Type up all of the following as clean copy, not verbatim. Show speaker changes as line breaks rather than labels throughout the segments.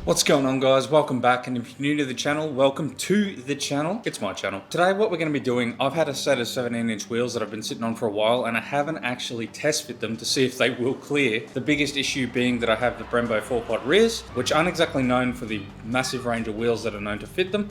What's going on, guys? Welcome back, and if you're new to the channel, welcome to the channel. It's my channel. Today what we're going to be doing, I've had a set of 17-inch wheels that I've been sitting on for a while, and I haven't actually test fit them to see if they will clear. The biggest issue being that I have the Brembo 4-pod rears, which aren't exactly known for the massive range of wheels that are known to fit them.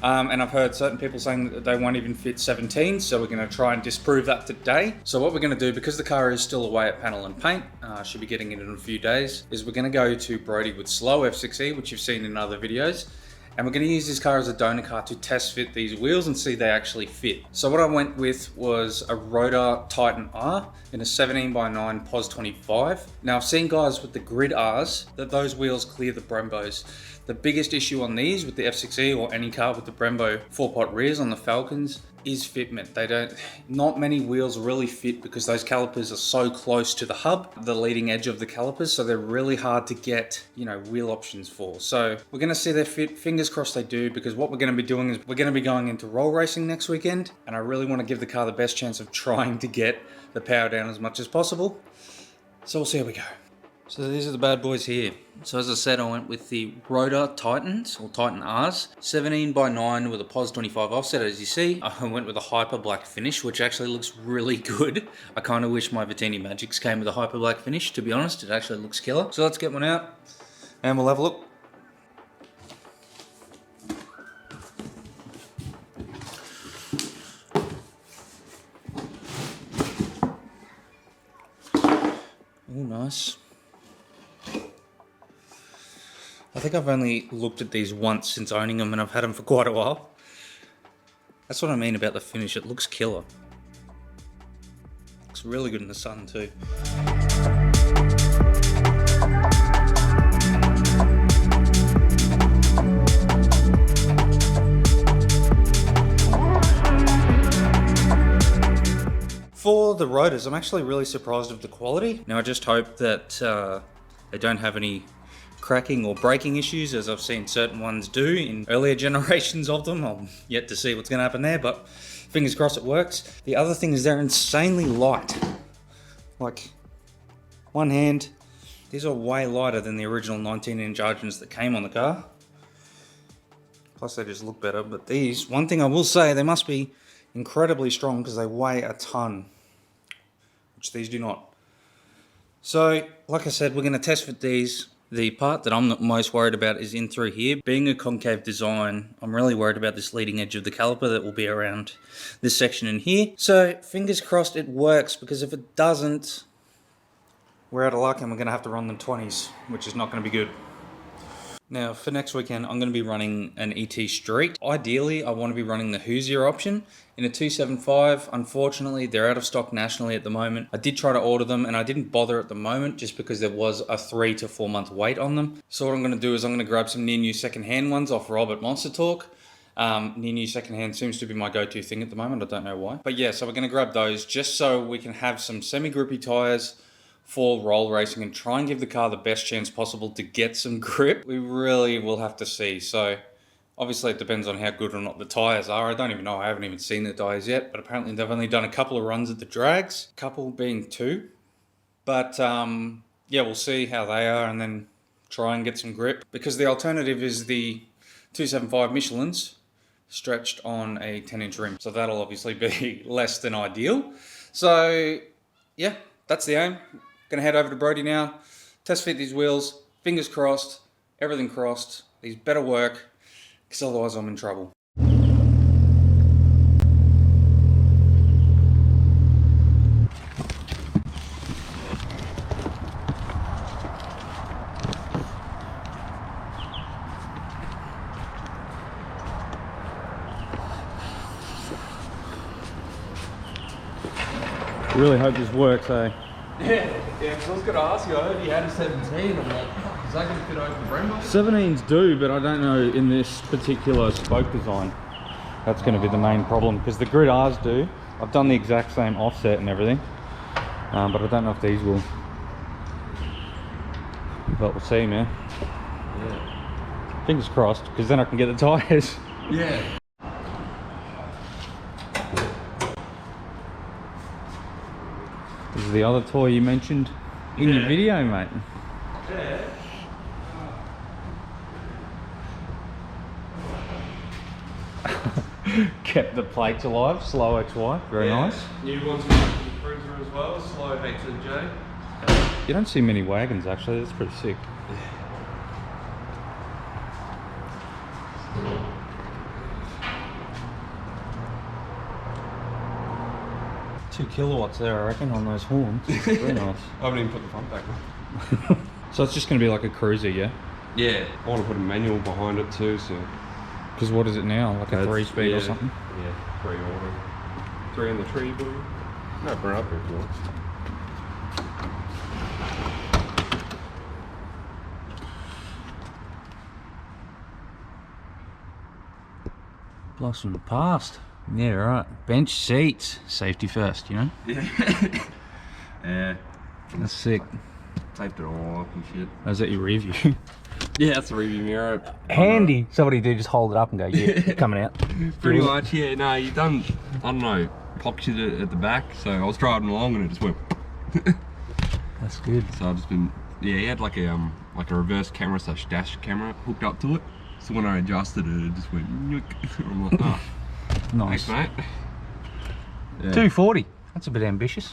And I've heard certain people saying that they won't even fit 17, so we're going to try and disprove that today. So what we're going to do, because the car is still away at panel and paint, should be getting it in a few days, is we're going to go to Brodie with Slow F6E, which you've seen in other videos. And we're going to use this car as a donor car to test fit these wheels and see they actually fit. So what I went with was a Rotor Titan R in a 17x9 POS 25. Now I've seen guys with the Grid Rs that those wheels clear the Brembos. The biggest issue on these with the F6E or any car with the Brembo 4-pot rears on the Falcons is fitment. Not many wheels really fit because those calipers are so close to the hub, the leading edge of the calipers, so they're really hard to get, wheel options for. So we're gonna see their fit, fingers crossed they do, because what we're gonna be doing is we're gonna be going into roll racing next weekend, and I really wanna give the car the best chance of trying to get the power down as much as possible. So we'll see how we go. So these are the bad boys here. So as I said, I went with the Rotor Titans, or Titan Rs, 17x9 with a POS 25 offset, as you see. I went with a Hyper Black finish, which actually looks really good. I kind of wish my Vitini Magics came with a Hyper Black finish, to be honest. It actually looks killer. So let's get one out, and we'll have a look. Oh, nice. I think I've only looked at these once since owning them, and I've had them for quite a while. That's what I mean about the finish, it looks killer. Looks really good in the sun too. For the rotors, I'm actually really surprised with the quality. Now I just hope that they don't have any cracking or braking issues, as I've seen certain ones do in earlier generations of them. I'm yet to see what's going to happen there, but fingers crossed it works. The other thing is they're insanely light. Like, one hand, these are way lighter than the original 19-inch Argents that came on the car. Plus they just look better, but these, one thing I will say, they must be incredibly strong because they weigh a ton, which these do not. So, like I said, we're going to test fit these. The part that I'm the most worried about is in through here. Being a concave design, I'm really worried about this leading edge of the caliper that will be around this section in here. So fingers crossed it works, because if it doesn't, we're out of luck and we're going to have to run them 20s, which is not going to be good. Now for next weekend, I'm going to be running an ET Street. Ideally, I want to be running the Hoosier option in a 275. Unfortunately, they're out of stock nationally at the moment. I did try to order them and I didn't bother at the moment just because there was a 3 to 4 month wait on them. So what I'm going to do is I'm going to grab some near new secondhand ones off Robert Monster Talk. Near new secondhand seems to be my go-to thing at the moment. I don't know why. But yeah, so we're going to grab those just so we can have some semi-grippy tires for roll racing and try and give the car the best chance possible to get some grip. We really will have to see. So obviously it depends on how good or not the tires are. I don't even know, I haven't even seen the tires yet, but apparently they've only done a couple of runs at the drags, a couple being 2. But yeah, we'll see how they are and then try and get some grip, because the alternative is the 275 Michelin's stretched on a 10-inch rim. So that'll obviously be less than ideal. So yeah, that's the aim. Gonna head over to Brodie now, test fit these wheels, fingers crossed, everything crossed, these better work, because otherwise I'm in trouble. Really hope this works, eh?
Yeah, because I was going to ask you, I heard you had a 17. I'm like, fuck, is that going to fit over the Brembo?
17s do, but I don't know in this particular spoke design. That's going to be the main problem, because the Grid R's do. I've done the exact same offset and everything, but I don't know if these will. But we'll see, man.
Yeah.
Fingers crossed, because then I can get the tyres.
Yeah.
This is the other toy you mentioned in your video, mate.
Yeah.
Kept the plates alive, slow XY, very nice.
New ones for the Cruiser as well, slow H&J.
You don't see many wagons actually, that's pretty sick. 2 kilowatts there, I reckon, on those horns. Very nice.
I haven't even put the pump back on.
So it's just going to be like a cruiser, yeah?
Yeah, I want to put a manual behind it too, so...
Because what is it now? Like a 3-speed or something?
Yeah, 3 order. 3 in the tree, boy. No, burn up here if you want.
Blast from the past. Yeah, right. Bench seats. Safety first, you know?
Yeah. Yeah.
That's sick.
Taped it all up and shit.
Is that your review?
Yeah, that's the review mirror.
Handy. Somebody did just hold it up and go, yeah, coming out.
Pretty much, yeah. No, you done, I don't know, pocket it at the back, so I was driving along and it just went.
That's good.
So I've just been, yeah, he had like a reverse camera / dash camera hooked up to it. So when I adjusted it, it just went nook. I'm like, oh,
Nice.
thanks, mate. Yeah.
240. That's a bit ambitious.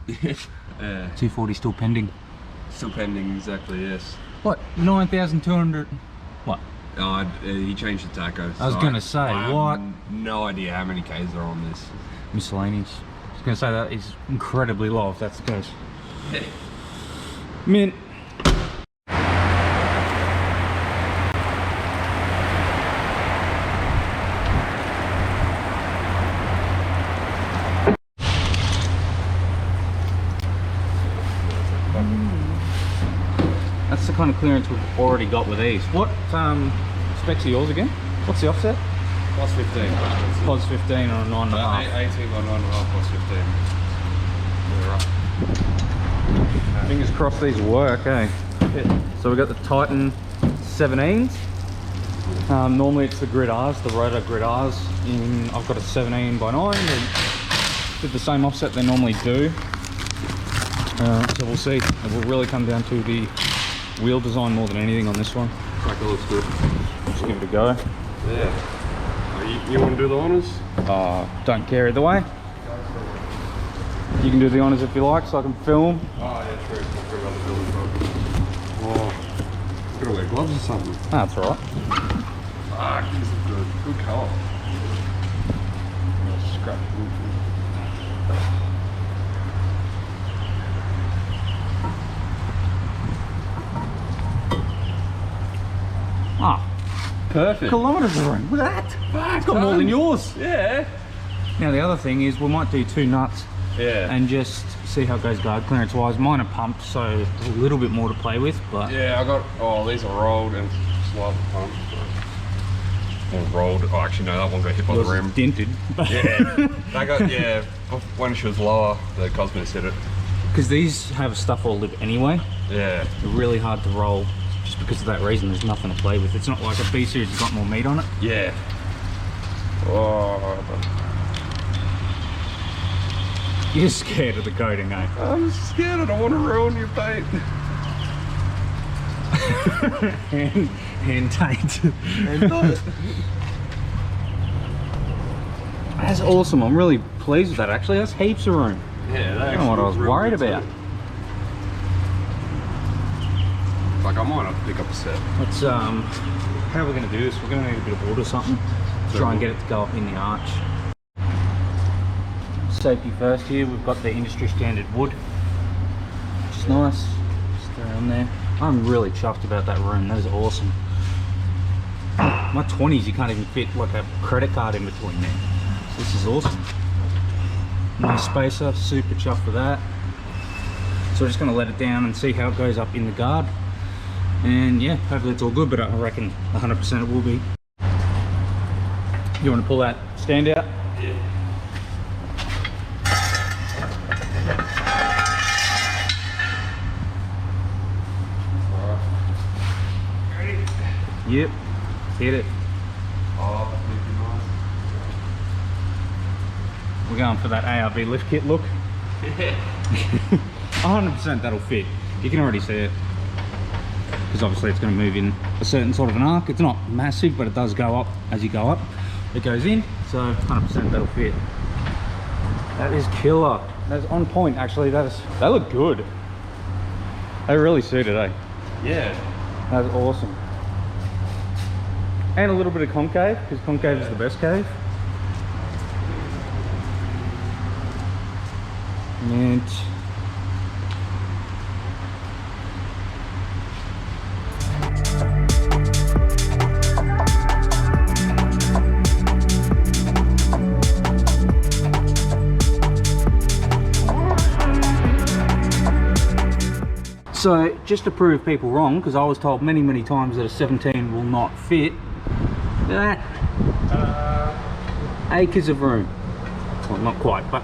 240
240 still pending.
still pending, exactly, yes.
What? 9,200. What?
He changed the tacho.
I was gonna say,
I
what?
have no idea how many Ks are on this.
Miscellaneous. I was gonna say that is incredibly low if that's the case. Mint. That's the kind of clearance we've already got with these. What specs are yours again? What's the offset?
Plus 15.
Plus 15 on a 9.5.
18 by 9.5 plus 15.
Yeah, right. Fingers crossed these work, eh? Yeah. So we've got the Titan 17s. Normally it's the Grid R's, the Rotor Grid R's. I've got a 17 by 9. They did the same offset they normally do. So we'll see. It will really come down to the wheel design more than anything on this one.
Tracker looks good.
Just give it a go.
Yeah. You want to do the honours?
Don't care either way. You can do the honours if you like, so I can film.
Oh, yeah, true. I'll figure out the building program. Oh, gotta wear gloves or something.
That's alright.
Fuck, this is good. Good colour. Scrap.
Ah,
Perfect.
kilometres of room. Look at that.
Fuck,
It's got more than yours.
Yeah.
Now the other thing is we might do 2 nuts
Yeah.
and just see how it goes guard clearance wise. Mine are pumped, so a little bit more to play with, but
Yeah, I got, these are rolled and slightly pumped. Or rolled. Oh, actually, no, that one got hit by the
yours is
rim.
dented.
Yeah. They got, yeah, when she was lower, the Cosmos hit it.
Because these have stuff all lip anyway.
Yeah.
They're really hard to roll just because of that reason. There's nothing to play with. It's not like a B series has got more meat on it.
Yeah. Oh,
You're scared of the coating, eh?
I'm scared. I don't want to ruin your paint.
Hand taint. That's awesome. I'm really pleased with that actually. That's heaps of room.
Yeah,
I don't know what I was worried about.
Like, I might have to pick up a set.
Let's how are we gonna do this? We're gonna need a bit of wood or something to try and get it to go up in the arch. Safety first here, we've got the industry standard wood, which is nice. Just around there. I'm really chuffed about that room, that is awesome. My 20s you can't even fit like a credit card in between there. This is awesome. Nice spacer, super chuffed with that. So we're just going to let it down and see how it goes up in the guard. And yeah, hopefully it's all good, but I reckon 100% it will be. You want to pull that stand out?
Yeah.
Yep, hit it.
Oh, that's nice.
We're going for that ARB lift kit look. 100% that'll fit. You can already see it. Because obviously it's going to move in a certain sort of an arc. It's not massive, but it does go up as you go up. It goes in, so 100% that'll fit. That is killer. That's on point, actually. They look good. They really suited, eh?
Yeah.
That's awesome. And a little bit of concave, because concave is the best cave. Mint. So, just to prove people wrong, because I was told many times that a 17 will not fit, acres of room. Well, not quite, but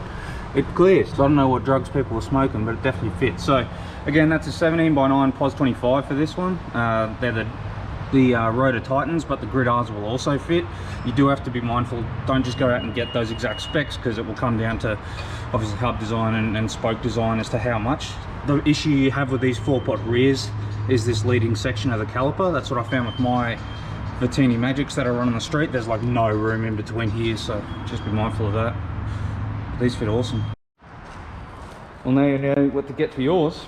it clears. So I don't know what drugs people were smoking, but it definitely fits. So, again, that's a 17x9 POS 25 for this one. They're the Rotor Titans, but the Grid R's will also fit. You do have to be mindful, don't just go out and get those exact specs, because it will come down to obviously hub design and spoke design as to how much. The issue you have with these 4-pot rears is this leading section of the caliper. That's what I found with my Vertini Magics that I run on the street. There's like no room in between here, so just be mindful of that. These fit awesome. Well, now you know what to get for yours.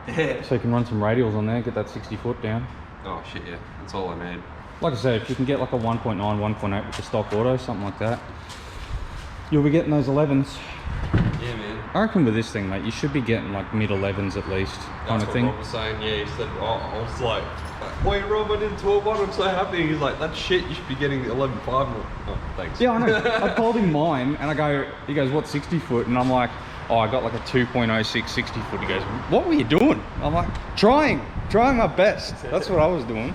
Yeah.
So you can run some radials on there, get that 60 foot down.
Oh shit, yeah. That's all I need.
Like I said, if you can get like a 1.9, 1.8 with the stock auto, something like that, you'll be getting those 11s.
Yeah, man.
I reckon with this thing, mate, you should be getting like mid 11s at least, kind of thing.
Rob was saying, yeah, he said, oh, I was like, wait, Rob, I didn't talk about it, I'm so happy. He's like, that's shit, you should be getting the 11.5. Oh, thanks.
Yeah, I know. I told him mine, and he goes, what, 60 foot? And I'm like, oh, I got like a 2.06 60 foot. He goes, what were you doing? I'm like, trying my best. That's what I was doing.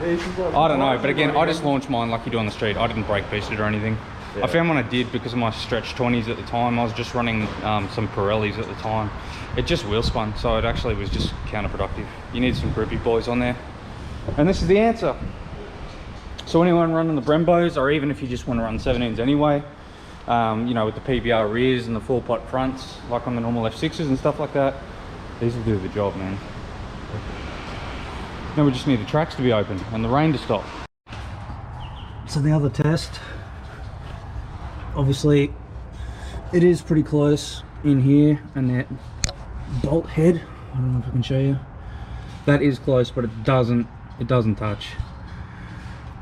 I don't know, but again, I just launched mine like you do on the street. I didn't brake beast it or anything. Yeah. I found when I did, because of my stretch 20s at the time, I was just running some Pirellis at the time. It just wheel spun, so it actually was just counterproductive. You need some grippy boys on there. And this is the answer. So anyone running the Brembos, or even if you just want to run 17s anyway, you know, with the PBR rears and the 4-pot fronts, like on the normal F6s and stuff like that, these will do the job, man. Now we just need the tracks to be open and the rain to stop. So the other test, obviously it is pretty close in here, and that bolt head, I don't know if I can show you, that is close, but it doesn't touch.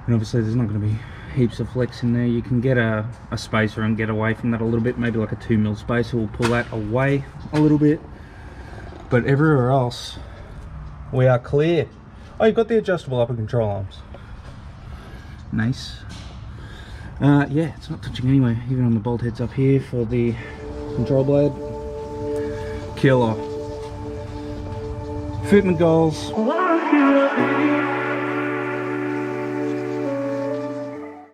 And obviously there's not going to be heaps of flex in there. You can get a spacer and get away from that a little bit, maybe like a 2mm spacer will pull that away a little bit, but everywhere else we are clear. Oh, you've got the adjustable upper control arms. Nice. Yeah, it's not touching anyway, even on the bolt heads up here for the control blade. Killer. Fitment goals.